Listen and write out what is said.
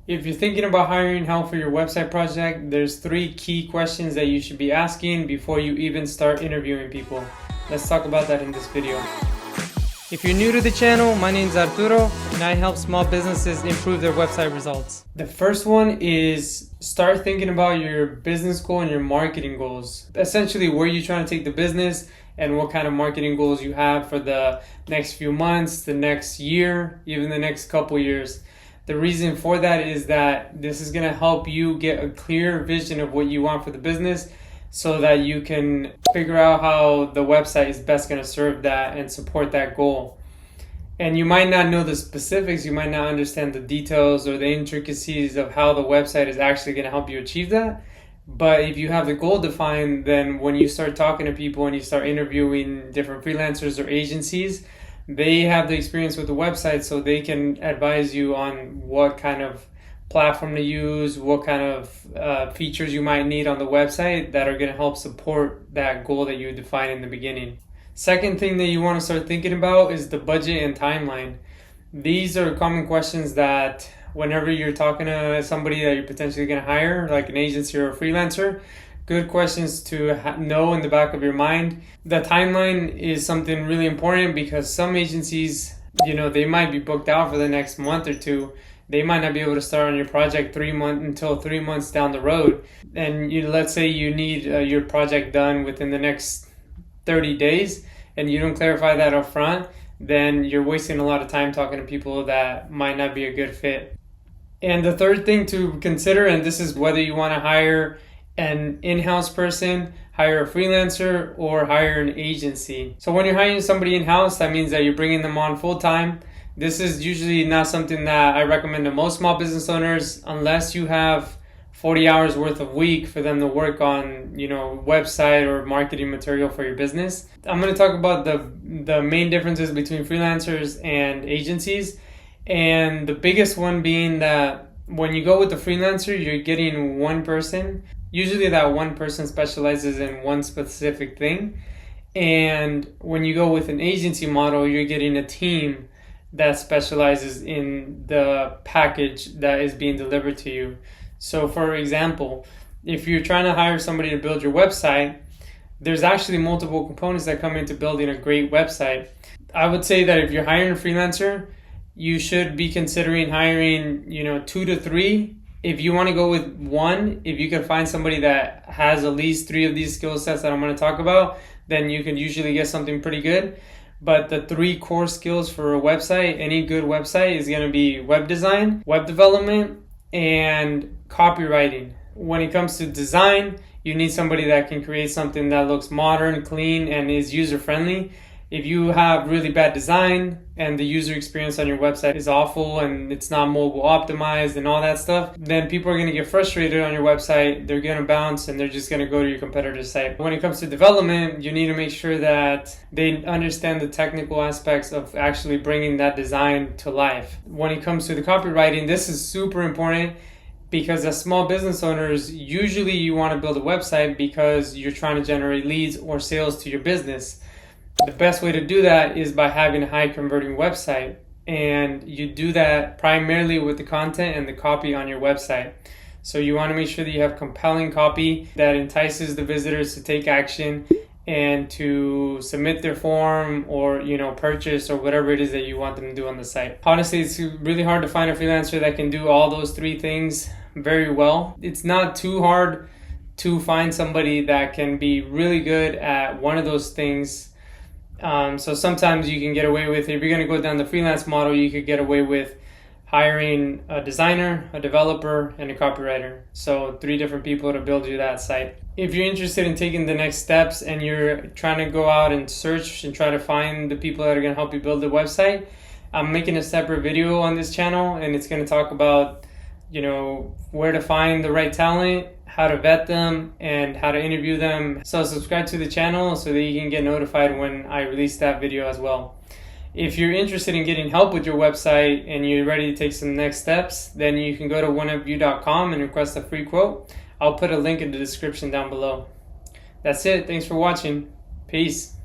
If you're thinking about hiring help for your website project, there's 3 key questions that you should be asking before you even start interviewing people. Let's talk about that in this video. If you're new to the channel, my name is Arturo and I help small businesses improve their website results. The first one is start thinking about your business goal and your marketing goals. Essentially, where you're trying to take the business and what kind of marketing goals you have for the next few months, the next year, even the next couple years. The reason for that is that this is going to help you get a clear vision of what you want for the business so that you can figure out how the website is best going to serve that and support that goal. And you might not know the specifics, you might not understand the details or the intricacies of how the website is actually going to help you achieve that. But if you have the goal defined, then when you start talking to people and you start interviewing different freelancers or agencies, they have the experience with the website, so they can advise you on what kind of platform to use, what kind of features you might need on the website that are going to help support that goal that you define in the beginning. Second thing that you want to start thinking about is the budget and timeline. These are common questions that whenever you're talking to somebody that you're potentially going to hire, like an agency or a freelancer, good questions to know in the back of your mind. The timeline is something really important because some agencies, they might be booked out for the next month or two. They might not be able to start on your project 3 months down the road. And let's say you need your project done within the next 30 days and you don't clarify that up front, then you're wasting a lot of time talking to people that might not be a good fit. And the third thing to consider, and this is whether you want to hire an in-house person, hire a freelancer, or hire an agency. So when you're hiring somebody in-house, that means that you're bringing them on full-time. This is usually not something that I recommend to most small business owners unless you have 40 hours worth of week for them to work on, website or marketing material for your business. I'm going to talk about the main differences between freelancers and agencies. And the biggest one being that when you go with the freelancer, you're getting one person. Usually that one person specializes in one specific thing. And when you go with an agency model, you're getting a team that specializes in the package that is being delivered to you. So for example, if you're trying to hire somebody to build your website, there's actually multiple components that come into building a great website. I would say that if you're hiring a freelancer, you should be considering hiring, 2 to 3. If you want to go with 1, if you can find somebody that has at least 3 of these skill sets that I'm going to talk about, then you can usually get something pretty good. But the 3 core skills for a website, any good website, is going to be web design, web development, and copywriting. When it comes to design, you need somebody that can create something that looks modern, clean, and is user-friendly. If you have really bad design and the user experience on your website is awful and it's not mobile optimized and all that stuff, then people are going to get frustrated on your website. They're going to bounce and they're just going to go to your competitor's site. When it comes to development, you need to make sure that they understand the technical aspects of actually bringing that design to life. When it comes to the copywriting, this is super important because as small business owners, usually you want to build a website because you're trying to generate leads or sales to your business. The best way to do that is by having a high converting website, and you do that primarily with the content and the copy on your website. So you want to make sure that you have compelling copy that entices the visitors to take action and to submit their form or purchase or whatever it is that you want them to do on the site. Honestly, it's really hard to find a freelancer that can do all those 3 things very well. It's not too hard to find somebody that can be really good at one of those things. So sometimes you can get away with, if you're going to go down the freelance model, you could get away with hiring a designer, a developer, and a copywriter. So 3 different people to build you that site. If you're interested in taking the next steps and you're trying to go out and search and try to find the people that are going to help you build the website, I'm making a separate video on this channel and it's going to talk about, where to find the right talent, how to vet them, and how to interview them. So subscribe to the channel so that you can get notified when I release that video as well. If you're interested in getting help with your website and you're ready to take some next steps, then you can go to oneupview.com and request a free quote. I'll put a link in the description down below. That's it. Thanks for watching. Peace.